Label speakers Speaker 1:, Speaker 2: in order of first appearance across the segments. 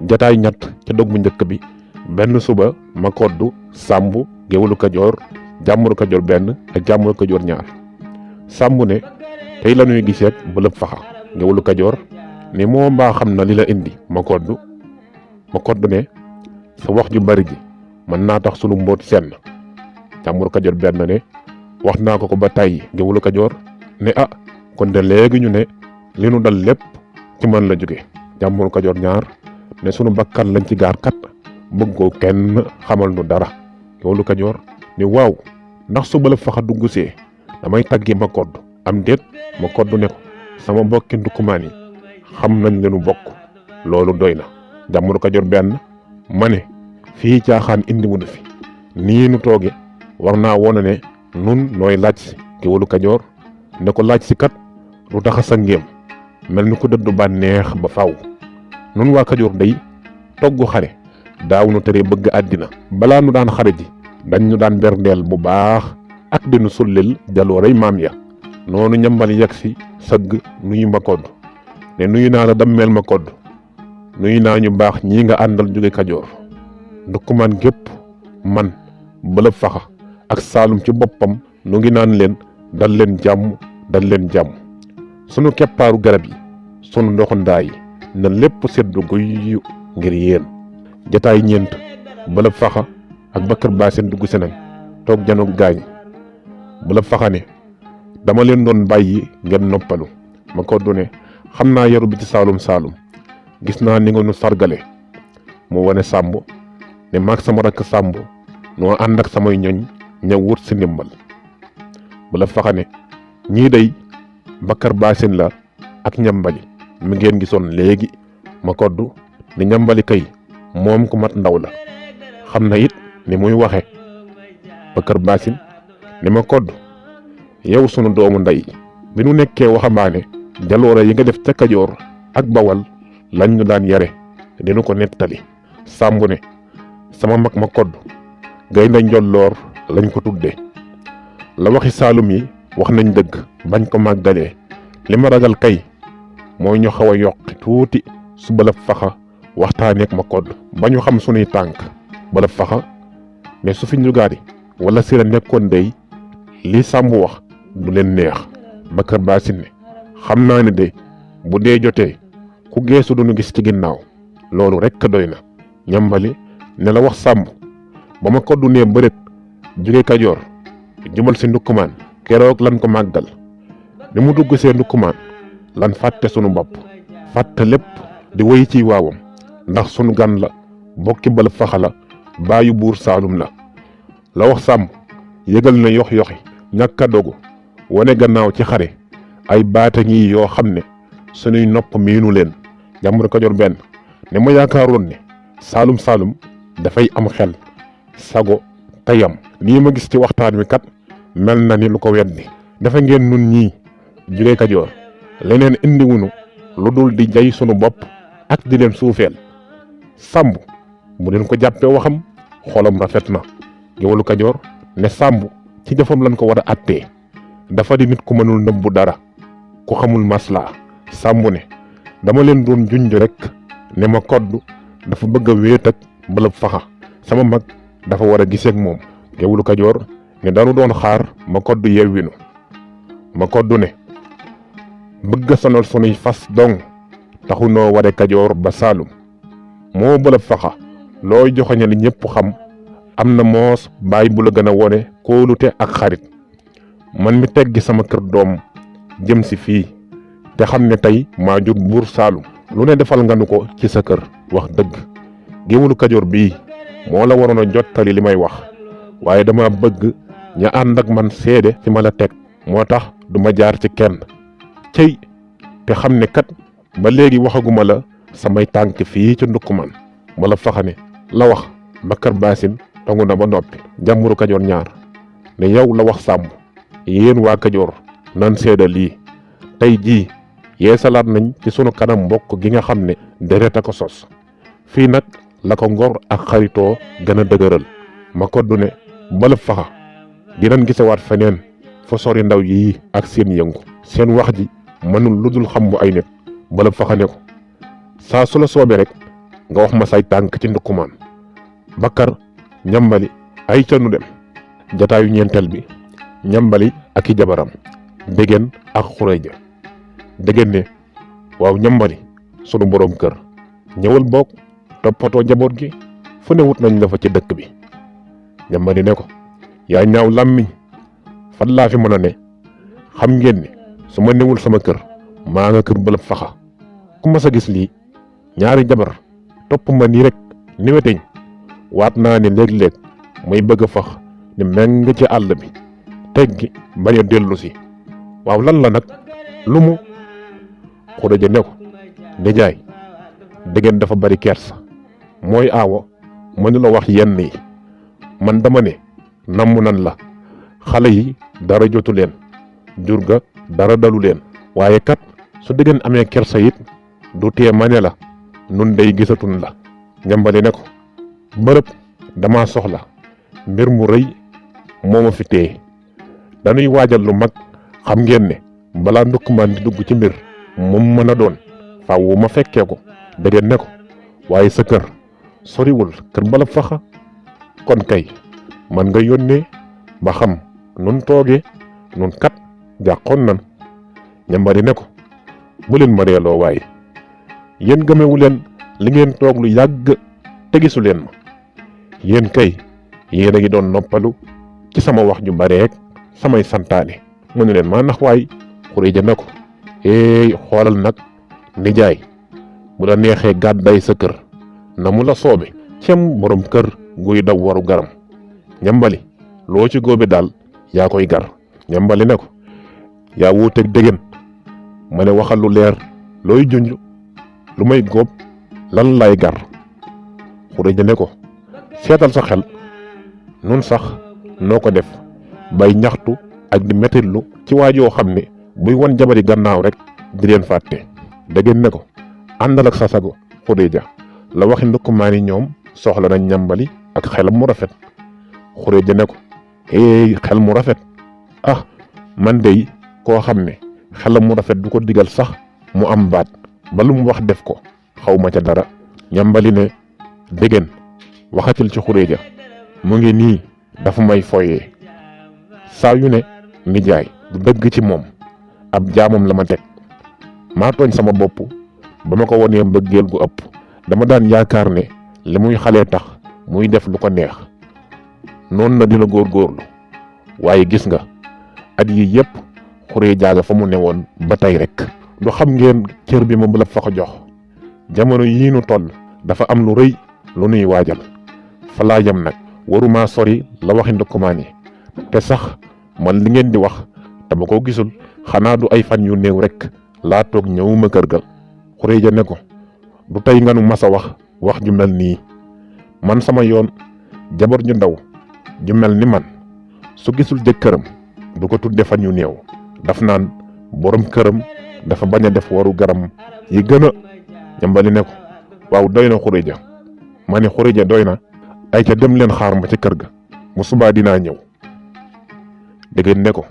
Speaker 1: jataay ñett ca dog bu njëkk bi benn suba ma koddu Sàmbu Géwalu Kajoor Jàmbur Kajoor benn ak Jàmbur Kajoor ñaar. Sàmbu ne tey la ñuy giseet Bëlëb Faxa. Géwalu Kajoor ne moo mbaa xam na li la indi ma koddu ne sa wax ju bari ji mën naa tax sunu mboot senn. Jàmbur Kajoor benn ne wax naa ko ba tàyyi. Géwalu Kajoor ne kon de léegi ñu ne li nu dal lépp ci man la jóge. Jàmbur Kajoor ñaar ne sunu bakkan lañ ci gaar kat bëgg ko kenn xamal nu dara. Géwalu Kajoor ne waaw ndax su Bëlëb Faxa dugg see damay taggi ma kodd am déet. ma kodd ne ko sama mbokki ndukkumaan yi xam nañ leenu bokk loolu doy na. Jàmbur Kajoor benn ma ne fii caaxaan indi mu fi nii nu tooge war naa wone ne nun nooy laaj si. Géwalu Kajoor ne ko laaj si kat lu tax a sa ngéem mel ni ko dëddu bànneex ba faw. nun waa Kajoor day togg xare daaw nu tere bëgg àddina. balaa nu daan xare ji dañ ñu daan berndeel bu baax ak dinu sullil jalooray maam ya. noonu ñambal yegg si sëgg nuyu ma kodd ne nuyu naa la dammeel ma kodd nuyu naa ñu baax ñii nga àndal jóge Kajoor. ndukkumaan gépp man Bëlëb Faxa ak Saalum ci boppam nu ngi naan leen dal leen jàmm sunu keppaaru garab yi sunu ndoxu ndaa yi na lépp seddu guy ngir yéen. jataay ñeent Bëlëb Faxa ak Bakar Baasin dugg si nañ toog janoog gaañ. Bëlëb Faxa ne dama leen doon bàyyi ngeen noppalu. ma koddu ne xam naa yaru bi ci Saalum gis naa ni nga nu sargale. mu wane Sàmbu ne maag sama rakk Sàmbu noo ànd ak samay ñoñ ñëw wut si ndimbal. Bëlëb Faxa ne ñii day Bakar Baasin la ak ñambali mi ngeen gisoon léegi. ma koddu ni ñambali kay moom ku mat ndaw la xam na it ni muy waxe. Bakar Baasin ni ma koddu yow sunu doomu ndey bi nu nekkee waxambaane jaloore yi nga def ca Kajoor ak Bawal lañ ñu daan yare dinu ko nettali. Sàmbu ne sama mag ma kodd gaynde njolloor lañ ko tudde. la waxi Saalum yi wax nañ dëgg bañ ko màggalee li ma ragal kay mooy ñu xaw a yokki tuuti su Bëlëb Faxa waxtaaneek ma kodd ba ñu xam sunuy tànk. Bëlëb Faxa mais su fi njugaari wala sira nekkoon dey li Sàmbu wax du leen neex. Bakar Baasin ne xam naa ne de bu dee jotee ku geesu duñu gis ci ginnaaw loolu rekk doy na. ñambali ne la wax Sàmbu ba ma koddu nee bëreet jóge Kajoor jubal si ndukkumaan keroog lan ko màggal. bi mu dugg see ndukkumaan lan fàtte sunu bopp fàtte lépp di woy ci waawam ndax sunu gan la bokki Bëlëb Faxa la baayu buur Saalum la. la wax Sàmbu yëgal na yoxi ñàkk a dogu wane gannaaw ci xare ay baata ngi yoo xam ne sunuy nopp miinu leen. Jàmbur Kajoor benn ne ma yaakaaroon ne Saalum dafay am xel sago tayam. lii ma gis ci waxtaan wi kat mel na ni lu ko weddi. dafa ngeen nun ñii jóge Kajoor leneen indiwunu lu dul di jay sunu bopp ak di leen suufeel. Sàmbu mu leen ko jàppee waxam xolam rafet na. Géwalu Kajoor ne Sàmbu ci jëfam lañ ko war a àttee dafa di nit ku mënul nëbbu dara ku xamul maslaa. Sàmbu ne dama leen doon junj rek ne ma kodd dafa bëgg a wéet ak Bëlëb Faxa sama mag dafa war a giseek moom. Géwalu Kajoor ne dañu doon xaar ma kodd yewwinu. ma kodd ne bëgg sonal sunuy fas dong taxu noo ware Kajoor ba Saalum moo Bëlëb Faxa looy joxoñe li ñépp xam am na moos baay bu la gën a wone kóolute ak xarit. man mi teggi sama kër doom jëm si fii te xam ne tey maa jur buur Saalum lu ne defal nga nu ko ci sa kër wax dëgg. Géwalu Kajoor bii moo la waroon a jottali li may wax waaye dama bëgg ña ànd ak man seede fi ma la teg moo tax du ma jaar ci kenn cey te xam ne kat ba léegi waxaguma la samay tànk fii ca ndukkumaan. Bëlëb Faxa ne la wax Bakar Baasin tongu na ba noppi. Jàmbur Kajoor ñaar ne yow la wax Sàmbu yéen waa Kajoor nan seeda lii tey jii yeesalaat nañ ci sunu kanam mbokk gi nga xam ne deret a ko sos fii nag la ko ngor ak xaritoo gën a dëgëral. ma koddu ne Bëlëb Faxa dinañ gisewaat feneen fa sori ndaw yii ak seen yëngu seen wax ji mënul lu dul xam bu ay nit. Bëlëb Faxa ne ko saa su la soobee rek nga wax ma say tànk ci ndukkumaan. Bakar Ñambali ay ca nu dem. jataayu ñeenteel bi Ñambali ak i jabaram Degen ak Xureeja. Degen ne waaw Ñambali sunu boroom kër ñëwal boog toppatoo njaboot gi fu ne wut nañ la fa ci dëkk bi. Ñambali ne ko yaa ñaaw làmmiñ fan laa fi mën a ne xam ngeen ni su ma newul sama kër maa nga kër bëlëb faxa ku ma sa gis lii ñaari jabar topp ma nii rek ni weteñ waat naa ne léeg-léeg may bëgg a fax ni meng ci àll bi teggi bañ a dellu si. waaw lan la nag lu mu. Xureeja ne ko nijaay Degen dafa bari kersa mooy aawo mënu la wax yenn yi man dama ne namm nan la xale yi dara jotu leen jur ga dara dalu leen waaye kat su Degen amee kersa it du tee ma ne la nun day gisatun la. Ñambali ne ko bërëb dama soxla mbir mu rëy moo ma fi téye dañuy waajal lu mag xam ngeen ne balaa ndukkumaan di dugg ci mbir moom mën a doon faaw ma fekkee ko. Degen ne ko waaye sa kër soriwul kër balab faxa kon kay man nga yónnee ba xam nun toogee nun kat jàqoon nan. Ñambali ne ko bu leen ma reeloo waaye yéen gëmewu leen li ngeen toog lu yàgg te gisu leen ma yéen kay yéen a ngi doon noppalu ci sama wax ju bareek samay santaane mu ne leen maa nax waay. Xureeja ne ko xoolal nag nijaay bu la neexee gàdday sa kër na mu la soobe cem borom kër guy daw waru garam. Ñambali loo ci góobe daal yaa koy gar. Ñambali ne ko yaa wuuteeg Degen ma ne waxal lu leer looy junj lu may góob lan lay gar. Xureeja ne ko seetal sa xel nun sax noo ko def bay ñaxtu ak di mettitlu ci waajoo xam ne buy won jabari gannaaw rek di leen fàtte. Degen ne ko àndal ak sa sago Xureeja la waxi ndukkumaan yi ñoom soxla nañ Ñambali ak xelam mu rafet. Xureeja ne ko xel mu rafet ah man dey koo xam ne xelam mu rafet du ko digal sax mu am baat ba lu mu wax def ko xaw ma ca dara. Ñambali ne Degen waxatil ci Xureeja mu ngi nii dafa may foyee saa yu ne nijaay du dëgg ci moom ab jaamam la ma teg maa tooñ sama bopp ba ma ko wonee mbëggeel gu ëpp dama daan yaakaar ne li muy xalee tax muy def lu ko neex noonu na dina góorgóorlu waaye gis nga at yi yëpp Xureeja ga fa mu newoon ba tey rek. du xam ngeen cër bi ma bu la fa ko jox jamono yii nu toll dafa am lu rëy lu nuy waajal fa laa yem nag waruma sori la waxi ndukkumaan yi te sax man li ngeen di wax dama ko gisul xanaa du ay fan yu néew rek laa toog ñëwuma kër ga. Xureeja ne ko du tey nga nu masa wax ju mel nii man sama yoon jabar ju ndaw ju mel ni man su gisul jëkkëram du ko tudde fan yu néew daf naan borom këram dafa bañ a def waru garam yi gën a. Ñambali ne ko waaw doy na Xureeja ma ne Xureeja doy na ay ca dem leen xaar ma ci kër ga mu subaa dinaa ñëw. Degen ne ko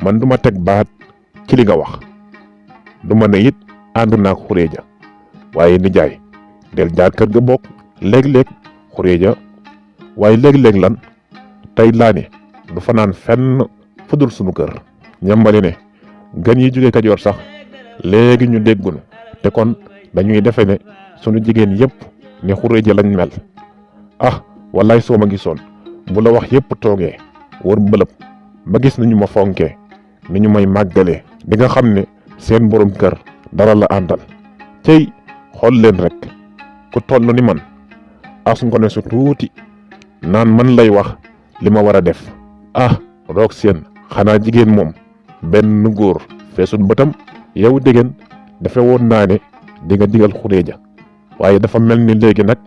Speaker 1: man duma teg baat ci li nga wax du ma ne it ànd naa ko Xureeja waaye nijaay del jaar kër ga bokk léeg-léeg. Xureeja waaye léeg-léeg lan tey laa ne du fanaan fenn fudul sunu kër. Ñambali ne gan yi jóge Kajoor sax léegi ñu déggunu te kon dañuy defe ne sunu jigéen yépp ne Xureeja lañ mel. ah wallaay soo ma gisoon bu la wax yépp toogee wër bëlëb ba gis nañu ma fonkee ni ñu may màggalee di nga xam ne seen borom kër dara la àndal. cey xool leen rek ku toll ni man as ngone su tuuti naan man lay wax li ma war a def. ah roog seen xanaa jigéen moom benn góor feesul bëtam. yow Degen dafa woon naa ne di nga digal Xureeja waaye dafa mel ni léegi nag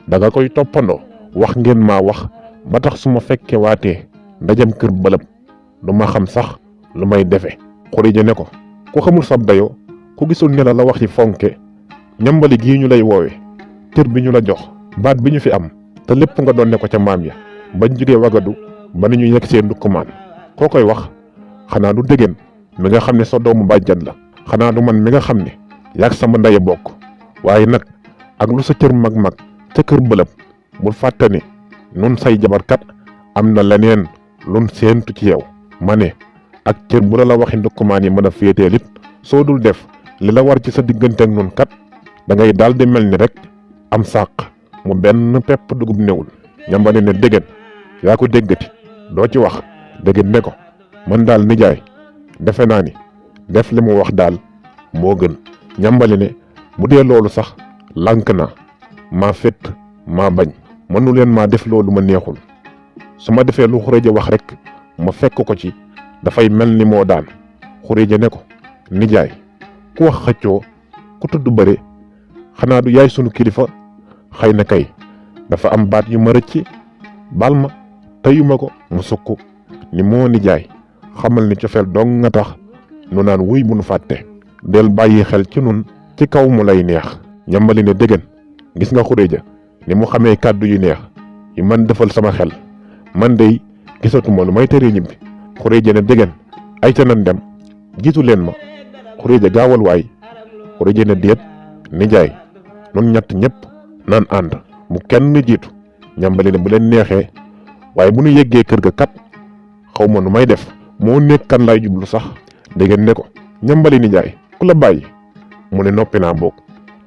Speaker 1: da nga koy toppandoo. wax ngeen maa wax ba tax su ma fekkee waatee ndajam kër bëlëb du ma xam sax lu may defe. Xureeja ne ko ku xamul sab dayoo ku gisul ne la wax yi fonke Ñambali gii ñu lay woowe cër bi ñu la jox baat bi ñu fi am te lépp nga doon ne ko ca maam ya bañ jugee wagadu ba ni ñu yegg seen ndukkumaan koo koy wax xanaa du Degen mi nga xam ne sa doomu bàjjan la xanaa du man mi nga xam ne yaag sama ndaye bokk waaye nag ak lu sa cër mag-mag ca kër bëlëb bul fàtte ne nun say jabarkat am na leneen lun séentu ci yow. ma ne ak cër bu la waxi ndukkumaan yi mën a féeteel it soo dul def li la war ci sa diggante ak nun kat da ngay daal di mel ni rek am sàq mu benn pepp dugub newul. ñambali ne déggen yaa ko déggati doo ci wax. déggen ne ko man daal nijaay defe naa ni def li mu wax daal moo gën. ñambali ne bu dee loolu sax lànk naa maa fett maa bañ mënu leen maa def loolu ma neexul su ma defee lu Xureeja wax rek ma fekk ko ci dafay mel ni moo daan. Xureeja ne ko nijaay ku wax xëccoo ku tudd bëre xanaa du yaay sunu kilifa. xëy na kay dafa am baat yu ma rëcc bal ma teyuma ko mu sukk ni moo nijaay xamal ni cofeel dong nga tax nu naan wuy bu nu fàtte del bàyyi xel ci nun ci kaw mu lay neex. ñambali ne déggen gis nga Xureeja ni mu xamee kàddu yu neex yu man defal sama xel man dey gisatuma lu may teree ñibbi. Xureeja ne déggen ay ca nan dem jiitu leen ma. Xureeja gaawal waay. Xureeja ne déet nijaay nun ñett ñëpp naan ànd bu kenn jiitu. ñambali ne bu leen neexee waaye bu nu yeggee kër ga kat xaw ma nu may def moo nekk kan lay jublu sax. déggen ne ko ñambali nijaay ku la bàyyi mu ne noppi naa boog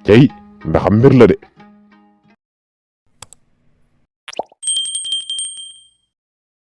Speaker 1: cey ndax am mbir la de.